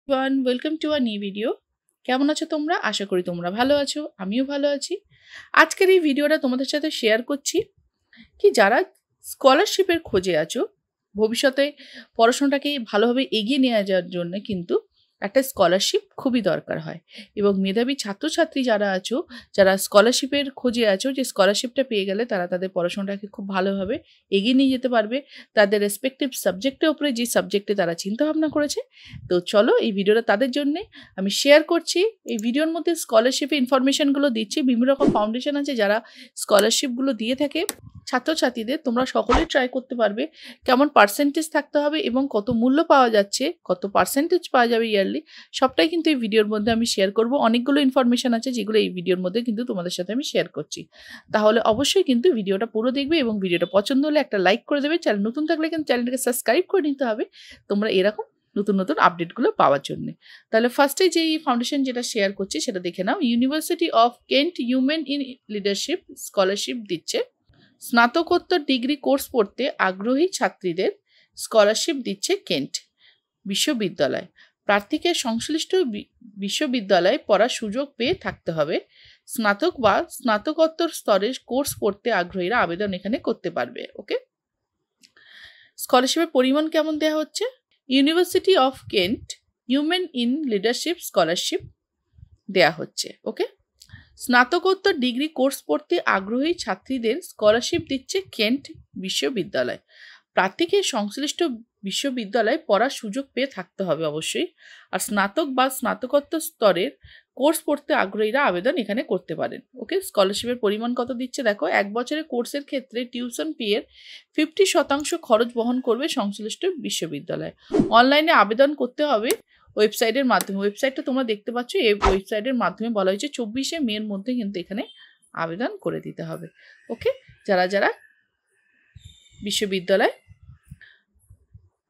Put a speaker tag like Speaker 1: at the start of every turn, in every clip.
Speaker 1: Welcome to a new video. কেমন আছো তোমরা? আশা করি তোমরা ভালো আছো, আমিও ভালো আছি। আজকের এই ভিডিওটা তোমাদের সাথে শেয়ার করছি কি যারা স্কলারশিপের খোঁজে আছো, ভবিষ্যতে পড়াশোনাটাকে ভালোভাবে এগিয়ে নিয়ে যাওয়ার জন্য কিন্তু একটা স্কলারশিপ খুবই দরকার হয়। এবং মেধাবী ছাত্রছাত্রী যারা আছো, যারা স্কলারশিপের খোঁজে আছো, যে স্কলারশিপটা পেয়ে গেলে তারা তাদের পড়াশোনাটাকে খুব ভালোভাবে এগিয়ে নিয়ে যেতে পারবে তাদের রেসপেক্টিভ সাবজেক্টের উপরে, যে সাবজেক্টে তারা চিন্তাভাবনা করেছে। তো চলো এই ভিডিওটা তাদের জন্যে আমি শেয়ার করছি। এই ভিডিওর মধ্যে স্কলারশিপের ইনফরমেশনগুলো দিচ্ছি। বিভিন্ন রকম ফাউন্ডেশন আছে যারা স্কলারশিপগুলো দিয়ে থাকে ছাত্রছাত্রীদের। তোমরা সকলেই ট্রাই করতে পারবে কেমন পার্সেন্টেজ থাকতে হবে এবং কত মূল্য পাওয়া যাচ্ছে, কত পার্সেন্টেজ পাওয়া যাবে ইয়ারলি, সবটাই কিন্তু এই ভিডিওর মধ্যে আমি শেয়ার করব। অনেকগুলো ইনফরমেশন আছে যেগুলো এই ভিডিওর মধ্যে কিন্তু তোমাদের সাথে আমি শেয়ার করছি। তাহলে অবশ্যই কিন্তু ভিডিওটা পুরো দেখবে এবং ভিডিওটা পছন্দ হলে একটা লাইক করে দেবে। চ্যানেল নতুন থাকলে কিন্তু চ্যানেলটাকে সাবস্ক্রাইব করে নিতে হবে তোমরা এরকম নতুন নতুন আপডেটগুলো পাওয়ার জন্য। তাহলে ফার্স্টে যেই ফাউন্ডেশন যেটা শেয়ার করছি সেটা দেখে নাও। University of Kent women in leadership scholarship দিচ্ছে। স্নাতকোত্তর ডিগ্রি কোর্স পড়তে আগ্রহী ছাত্রীদের স্কলারশিপ দিচ্ছে কেন্ট বিশ্ববিদ্যালয়। প্রার্থীকে সংশ্লিষ্ট বিশ্ববিদ্যালয়ে পড়ার সুযোগ পেয়ে থাকতে হবে। স্নাতক বা স্নাতকোত্তর স্তরের কোর্স পড়তে আগ্রহীরা আবেদন এখানে করতে পারবে। ওকে, স্কলারশিপের পরিমাণ কেমন দেওয়া হচ্ছে? University of Kent women in leadership scholarship দেয়া হচ্ছে। ওকে, স্নাতকোত্তর ডিগ্রি কোর্স পড়তে আগ্রহী ছাত্রীদের স্কলারশিপ দিচ্ছে কেন্ট বিশ্ববিদ্যালয়। প্রার্থীকে সংশ্লিষ্ট বিশ্ববিদ্যালয়ে পড়ার সুযোগ পেয়ে থাকতে হবে অবশ্যই। আর স্নাতক বা স্নাতকোত্তর স্তরের কোর্স পড়তে আগ্রহীরা আবেদন এখানে করতে পারেন। ওকে, স্কলারশিপের পরিমাণ কত দিচ্ছে দেখো। 1 বছরের কোর্সের ক্ষেত্রে টিউশন ফি-এর 50% খরচ বহন করবে সংশ্লিষ্ট বিশ্ববিদ্যালয়। অনলাইনে আবেদন করতে হবে ওয়েবসাইটের মাধ্যমে। ওয়েবসাইটটা তোমরা দেখতে পাচ্ছ, এই ওয়েবসাইটের মাধ্যমে বলা হয়েছে 24শে মের মধ্যে কিন্তু এখানে আবেদন করে দিতে হবে। ওকে, যারা যারা বিশ্ববিদ্যালয়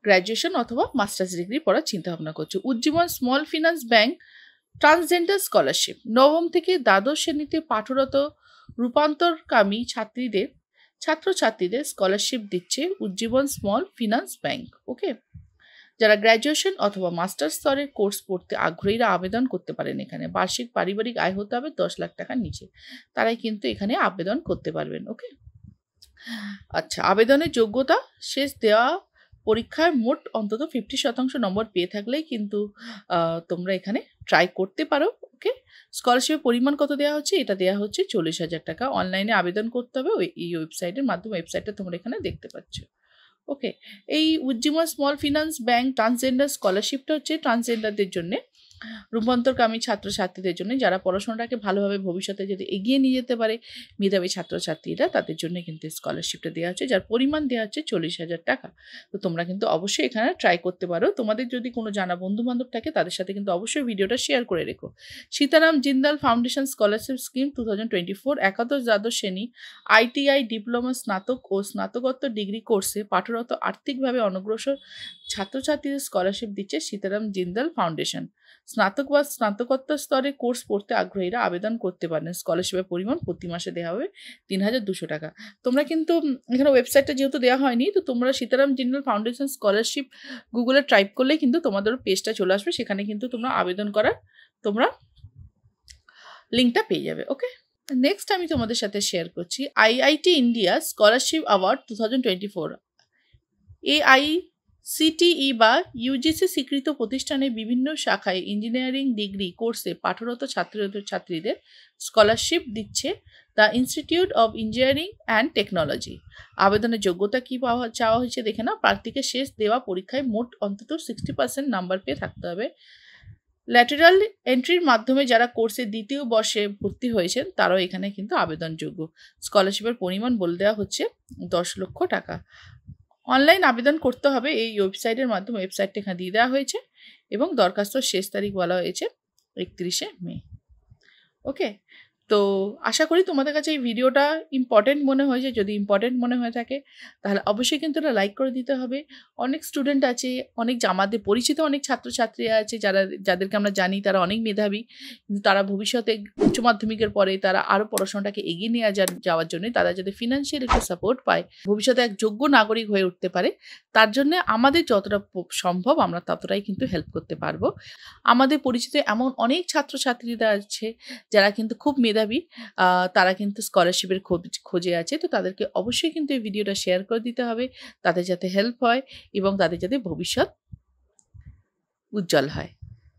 Speaker 1: গ্র্যাজুয়েশন অথবা মাস্টার্স ডিগ্রি পড়ার চিন্তাভাবনা করছো। Ujjivan small finance bank transgender scholarship. নবম থেকে দ্বাদশ শ্রেণীতে পাঠরত রূপান্তরকামী ছাত্রছাত্রীদের স্কলারশিপ দিচ্ছে উজ্জীবন স্মল ফিনান্স ব্যাংক। ওকে, যারা গ্র্যাজুয়েশন অথবা মাস্টার স্তরের কোর্স পড়তে আগ্রহীরা আবেদন করতে পারেন। এখানে বার্ষিক পারিবারিক আয় হতে হবে 10 লাখ টাকার নিচে, তারাই কিন্তু এখানে আবেদন করতে পারবেন। ওকে, আচ্ছা, আবেদনের যোগ্যতা শেষ দেওয়া পরীক্ষায় মোট অন্তত 50% নম্বর পেয়ে থাকলেই কিন্তু তোমরা এখানে ট্রাই করতে পারো। ওকে, স্কলারশিপের পরিমাণ কত দেওয়া হচ্ছে? এটা দেওয়া হচ্ছে 40,000 টাকা। অনলাইনে আবেদন করতে হবে এই ওয়েবসাইটের মাধ্যমে। ওয়েবসাইটটা তোমরা এখানে দেখতে পাচ্ছ। ওকে, এই Ujjivan small finance bank transgender স্কলারশিপটা হচ্ছে ট্রান্সজেন্ডারদের জন্যে, রূপান্তরকামী ছাত্রছাত্রীদের জন্য, যারা পড়াশোনাটাকে ভালোভাবে ভবিষ্যতে যদি এগিয়ে নিয়ে যেতে পারে মেধাবী ছাত্রছাত্রীরা, তাদের জন্য কিন্তু স্কলারশিপটা দেওয়া হচ্ছে, যার পরিমাণ দেওয়া হচ্ছে 40,000 টাকা। তো তোমরা কিন্তু অবশ্যই এখানে ট্রাই করতে পারো। তোমাদের যদি কোনো জানা বন্ধু বান্ধব থাকে তাদের সাথে কিন্তু অবশ্যই ভিডিওটা শেয়ার করে রেখো। Sitaram Jindal foundation scholarship scheme 2024 একাদশ দ্বাদশ শ্রেণী ITI ডিপ্লোমা স্নাতক ও স্নাতকোত্তর ডিগ্রি কোর্সে পাঠরত আর্থিকভাবে অনগ্রসর ছাত্রছাত্রীদের স্কলারশিপ দিচ্ছে সীতারাম জিন্দাল ফাউন্ডেশন। স্নাতক বা স্নাতকোত্তর স্তরে কোর্স পড়তে আগ্রহীরা আবেদন করতে পারেন। স্কলারশিপের পরিমাণ প্রতি মাসে দেওয়া হবে 3,200 টাকা। তোমরা কিন্তু এখানে ওয়েবসাইটটা যেহেতু দেওয়া হয়নি, তো তোমরা সীতারাম জিন্দাল ফাউন্ডেশন স্কলারশিপ গুগলে টাইপ করলেই কিন্তু তোমাদের পেজটা চলে আসবে, সেখানে কিন্তু তোমরা আবেদন করার তোমরা লিঙ্কটা পেয়ে যাবে। ওকে, নেক্সট আমি তোমাদের সাথে শেয়ার করছি IIT India scholarship award 2024। AICTE বা UGC স্বীকৃত প্রতিষ্ঠানে বিভিন্ন শাখায় ইঞ্জিনিয়ারিং ডিগ্রি কোর্সে পাঠরত ছাত্রীদের স্কলারশিপ দিচ্ছে the institute of engineering and technology. আবেদনের যোগ্যতা কী চাওয়া হয়েছে দেখে না। প্রার্থীকে শেষ দেওয়া পরীক্ষায় মোট অন্তত 60% নাম্বার পেয়ে থাকতে হবে। ল্যাটেরাল এন্ট্রির মাধ্যমে যারা কোর্সে দ্বিতীয় বর্ষে ভর্তি হয়েছেন তারাও এখানে কিন্তু আবেদনযোগ্য। স্কলারশিপের পরিমাণ বলে দেওয়া হচ্ছে 10 লক্ষ টাকা। অনলাইন আবেদন করতে হবে এই ওয়েবসাইটের মাধ্যমে। ওয়েবসাইটটা এখানে দিয়ে দেওয়া হয়েছে এবং দরখাস্তর শেষ তারিখ বলা হয়েছে 31শে মে। ওকে, তো আশা করি তোমাদের কাছে এই ভিডিওটা ইম্পর্টেন্ট মনে হয়েছে। যদি ইম্পর্টেন্ট মনে হয়ে থাকে তাহলে অবশ্যই কিন্তু এটা লাইক করে দিতে হবে। অনেক স্টুডেন্ট আছে, অনেক আমাদের পরিচিত অনেক ছাত্রছাত্রীরা আছে যাদেরকে আমরা জানি তারা অনেক মেধাবী, কিন্তু তারা ভবিষ্যতে উচ্চ মাধ্যমিকের পরে তারা আরও পড়াশোনাটাকে এগিয়ে নিয়ে যাওয়ার জন্য তারা যাতে ফিনান্সিয়াল একটু সাপোর্ট পায়, ভবিষ্যতে এক যোগ্য নাগরিক হয়ে উঠতে পারে, তার জন্য আমাদের যতটা সম্ভব আমরা ততটাই কিন্তু হেল্প করতে পারবো। আমাদের পরিচিত এমন অনেক ছাত্রছাত্রীরা আছে যারা কিন্তু খুব মেধাবী, তারা কিন্তু স্কলারশিপের খোঁজে আছে। তো তাদেরকে অবশ্যই কিন্তু এই ভিডিওটা শেয়ার করে দিতে হবে, তাদের যাতে হেল্প হয় এবং তাদের যাতে ভবিষ্যৎ উজ্জ্বল হয়।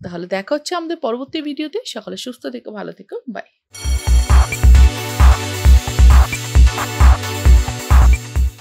Speaker 1: তাহলে দেখা হচ্ছে আমাদের পরবর্তী ভিডিওতে। সকলে সুস্থ থেকো, ভালো থেকো, বাই।